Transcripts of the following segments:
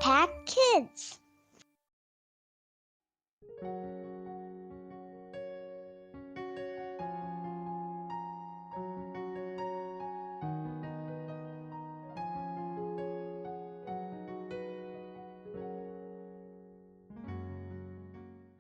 Pack Kids.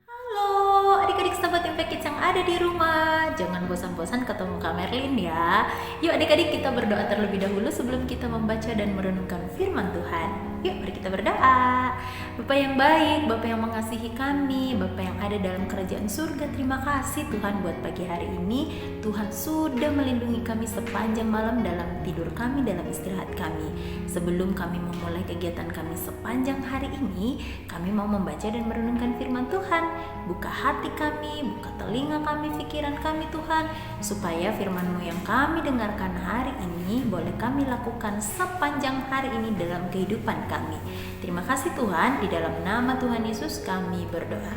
Halo adik-adik sahabat Impact Kids yang ada di rumah. Jangan bosan-bosan ketemu Kak Merlin ya. Yuk adik-adik kita berdoa terlebih dahulu sebelum kita membaca dan merenungkan firman Tuhan. Yuk mari kita berdoa. Bapa yang baik, Bapa yang mengasihi kami, Bapa yang ada dalam kerajaan surga, terima kasih Tuhan buat pagi hari ini. Tuhan sudah melindungi kami sepanjang malam dalam tidur kami, dalam istirahat kami. Sebelum kami memulai kegiatan kami sepanjang hari ini, kami mau membaca dan merenungkan firman Tuhan. Buka hati kami, buka telinga kami, pikiran kami Tuhan, supaya firman-Mu yang kami dengarkan hari ini boleh kami lakukan sepanjang hari ini dalam kehidupan kami. Terima kasih Tuhan, di dalam nama Tuhan Yesus kami berdoa.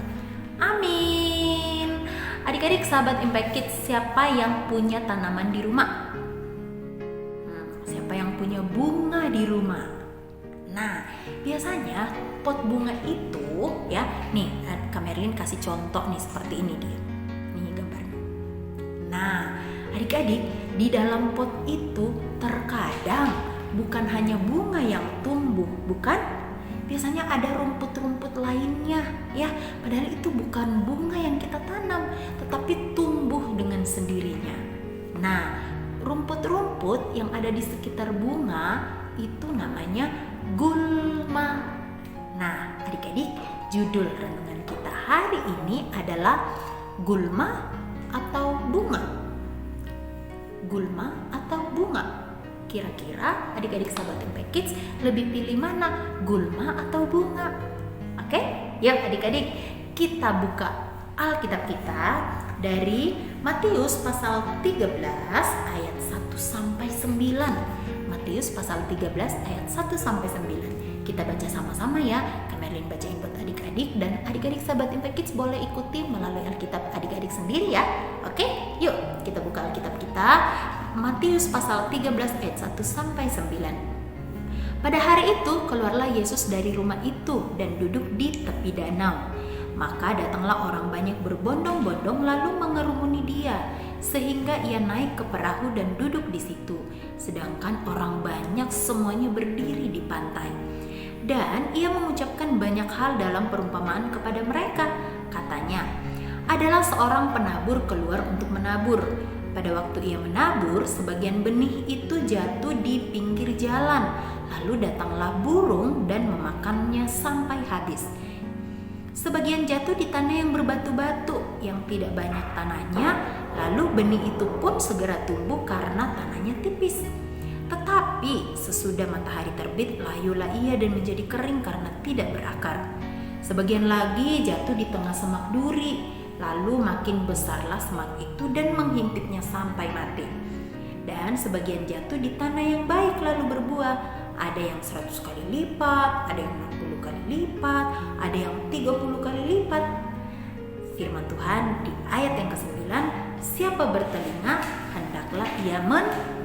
Amin. Adik-adik sahabat Impact Kids, siapa yang punya tanaman di rumah? Siapa yang punya bunga di rumah? Nah, biasanya pot bunga itu ya, nih Kak Merlin kasih contoh nih seperti ini dia. Nih gambarnya. Nah, adik-adik, di dalam pot itu terkadang bukan hanya bunga yang tumbuh, bukan? Biasanya ada rumput-rumput lainnya ya. Padahal itu bukan bunga yang kita tanam, tetapi tumbuh dengan sendirinya. Nah, rumput-rumput yang ada di sekitar bunga itu namanya gulma. Nah, adik-adik, judul renungan kita hari ini adalah gulma atau bunga? Gulma atau bunga? Kira-kira adik-adik sahabat Impact Kids lebih pilih mana? Gulma atau bunga? Oke? Yuk adik-adik, kita buka Alkitab kita dari Matius pasal 13 ayat 1 sampai 9. Matius pasal 13 ayat 1 sampai 9. Kita baca sama-sama ya. Kak Merlin bacain buat adik-adik, dan adik-adik sahabat Impact Kids boleh ikuti melalui Alkitab adik-adik sendiri ya. Oke? Yuk, kita buka Alkitab kita. Matius pasal 13 ayat 1 sampai 9. Pada hari itu keluarlah Yesus dari rumah itu dan duduk di tepi danau. Maka datanglah orang banyak berbondong-bondong lalu mengerumuni dia, sehingga ia naik ke perahu dan duduk di situ, sedangkan orang banyak semuanya berdiri di pantai. Dan ia mengucapkan banyak hal dalam perumpamaan kepada mereka. Katanya, adalah seorang penabur keluar untuk menabur. Pada waktu ia menabur, sebagian benih itu jatuh di pinggir jalan, lalu datanglah burung dan memakannya sampai habis. Sebagian jatuh di tanah yang berbatu-batu, yang tidak banyak tanahnya, lalu benih itu pun segera tumbuh karena tanahnya tipis. Tetapi sesudah matahari terbit, layulah ia dan menjadi kering karena tidak berakar. Sebagian lagi jatuh di tengah semak duri, lalu makin besarlah semak itu dan menghimpitnya sampai mati. Dan sebagian jatuh di tanah yang baik lalu berbuah. Ada yang 100 kali lipat, ada yang 60 kali lipat, ada yang 30 kali lipat. Firman Tuhan di ayat yang ke-9, siapa bertelinga, hendaklah ia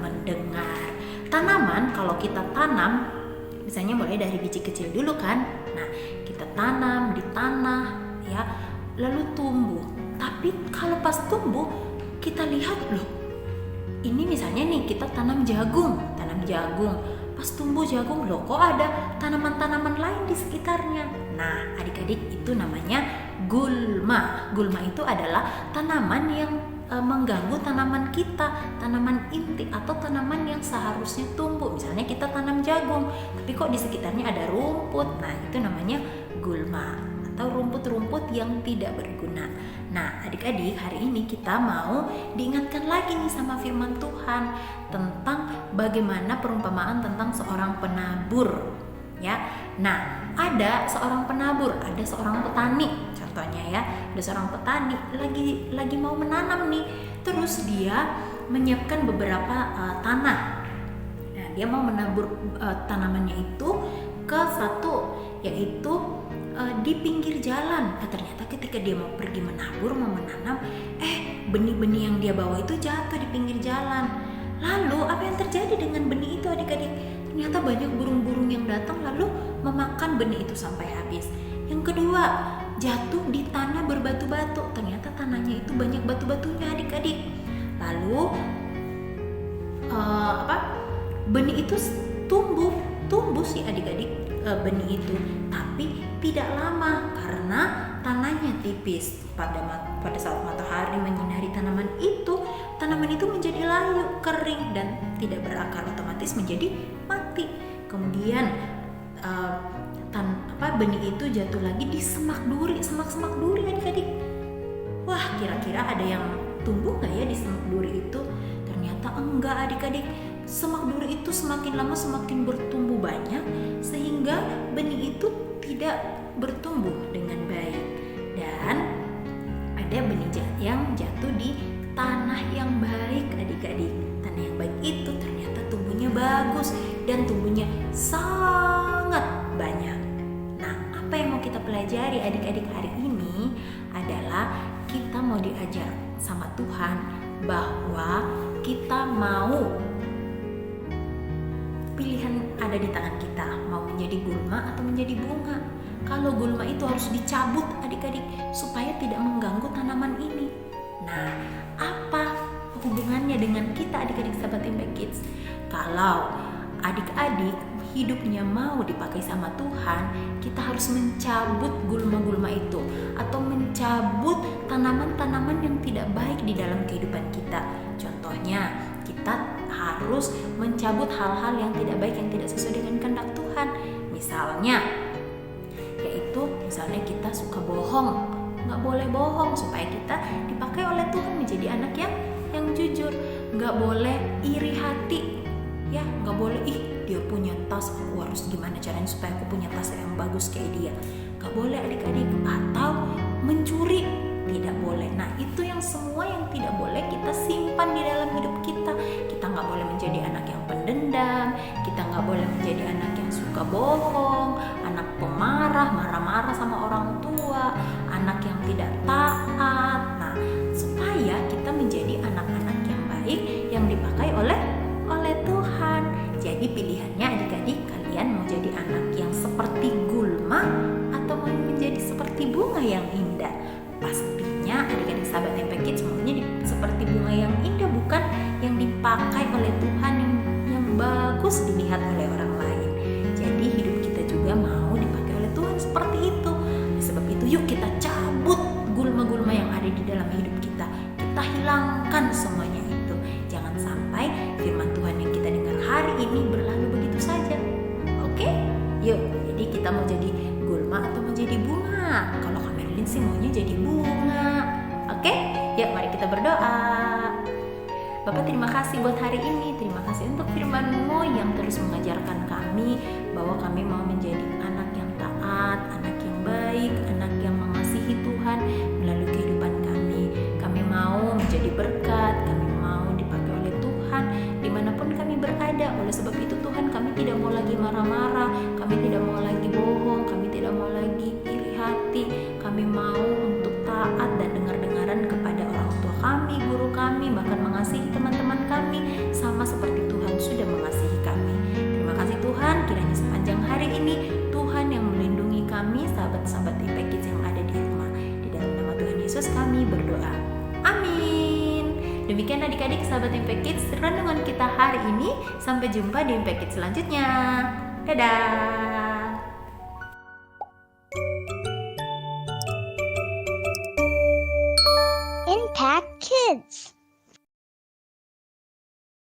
mendengar. Tanaman kalau kita tanam, misalnya mulai dari biji kecil dulu kan. Nah, kita tanam di tanah ya, lalu tumbuh. Tapi kalau pas tumbuh, kita lihat loh, ini misalnya nih kita tanam jagung. Pas tumbuh jagung loh, kok ada tanaman-tanaman lain di sekitarnya. Nah, adik-adik, itu namanya gulma. Gulma itu adalah tanaman yang mengganggu tanaman kita, tanaman inti atau tanaman yang seharusnya tumbuh. Misalnya kita tanam jagung, tapi kok di sekitarnya ada rumput. Nah, itu namanya gulma atau rumput-rumput yang tidak berguna. Nah, adik-adik, hari ini kita mau diingatkan lagi nih sama firman Tuhan tentang bagaimana perumpamaan tentang seorang penabur ya. Nah, ada seorang penabur, ada seorang petani contohnya ya. Ada seorang petani lagi mau menanam nih. Terus dia menyiapkan beberapa tanah. Nah, dia mau menabur tanamannya itu ke satu, yaitu di pinggir jalan. Ternyata ketika dia mau pergi menabur, mau menanam, benih-benih yang dia bawa itu jatuh di pinggir jalan. Lalu apa yang terjadi dengan benih itu adik-adik? Ternyata banyak burung-burung yang datang lalu memakan benih itu sampai habis. Yang kedua, jatuh di tanah berbatu-batu. Ternyata tanahnya itu banyak batu-batunya adik-adik. Lalu benih itu tumbuh sih adik-adik, benih itu, tapi tidak lama karena tanahnya tipis. Pada saat matahari menyinari tanaman itu menjadi layu, kering dan tidak berakar, otomatis menjadi mati. Kemudian benih itu jatuh lagi di semak duri adik-adik. Wah, kira-kira ada yang tumbuh nggak ya di semak duri itu? Ternyata enggak adik-adik. Semak duri itu semakin lama semakin bertumbuh banyak, sehingga benih itu tidak bertumbuh dengan baik. Dan ada benih yang jatuh di tanah yang baik adik-adik. Tanah yang baik itu ternyata tumbuhnya bagus dan tumbuhnya sangat banyak. Nah, apa yang mau kita pelajari adik-adik hari ini adalah kita mau diajar sama Tuhan bahwa kita mau, pilihan ada di tangan kita, mau menjadi gulma atau menjadi bunga. Kalau gulma itu harus dicabut adik-adik supaya tidak mengganggu tanaman ini. Nah, apa hubungannya dengan kita adik-adik sahabat Impact Kids? Kalau adik-adik hidupnya mau dipakai sama Tuhan, kita harus mencabut gulma-gulma itu atau mencabut tanaman-tanaman yang tidak baik di dalam kehidupan kita. Contohnya, kita harus mencabut hal-hal yang tidak baik, yang tidak sesuai dengan kehendak Tuhan. Misalnya kita suka bohong, nggak boleh bohong supaya kita dipakai oleh Tuhan menjadi anak yang jujur. Nggak boleh iri hati, ya nggak boleh dia punya tas, aku harus gimana caranya supaya aku punya tas yang bagus kayak dia. Nggak boleh adik-adik. Atau mencuri, tidak boleh. Nah, itu yang semua yang tidak boleh kita simpan di dalam hidup kita. Kita nggak boleh menjadi anak yang pendendam, kita nggak boleh menjadi anak yang suka bohong, anak pemarah, marah-marah sama orang tua, anak yang tidak taat. Nah, supaya kita menjadi anak-anak yang baik yang dipakai oleh Tuhan. Jadi pilihannya adik-adik, kalian mau jadi anak yang seperti gulma atau mau menjadi seperti bunga yang indah? Pastinya adik-adik sahabat Impact Kids maunya seperti bunga yang indah, bukan yang dipakai oleh Tuhan yang bagus dilihat oleh orang lain. Jadi hidup kita juga mau dipakai oleh Tuhan seperti itu. Sebab itu yuk kita cabut gulma-gulma yang ada di dalam hidup kita. Kita hilangkan semuanya itu. Jangan sampai firman Tuhan yang kita dengar hari ini berlalu begitu saja. Oke? Yuk, jadi kita mau jadi gulma atau mau jadi bunga? Kalau Kamerlin sih maunya jadi bunga. Oke? Yuk mari kita berdoa. Bapak, terima kasih buat hari ini. Terima kasih untuk firman-Mu yang terus mengajarkan kami bahwa kami mau menjadi anak yang taat, anak yang baik, anak yang mengasihi Tuhan melalui kehidupan kami. Kami mau menjadi berkat, kami mau dipakai oleh Tuhan dimanapun kami berada. Oleh sebab itu Tuhan, kami tidak mau lagi marah-marah, kami tidak mau lagi bohong, kami tidak mau lagi iri hati. Kami mau untuk taat dan dengar-dengaran kepada orang tua kami, guru kami, bahkan mengasihi teman-teman kami sama seperti Tuhan sudah mengasihi kami. Terima kasih Tuhan, kiranya sepanjang hari ini Tuhan yang melindungi kami, sahabat-sahabat Impact Kids yang ada di rumah. Di dalam nama Tuhan Yesus kami berdoa. Amin. Demikian adik-adik sahabat Impact Kids, renungan kita hari ini. Sampai jumpa di Impact Kids selanjutnya. Dadah. Impact Kids.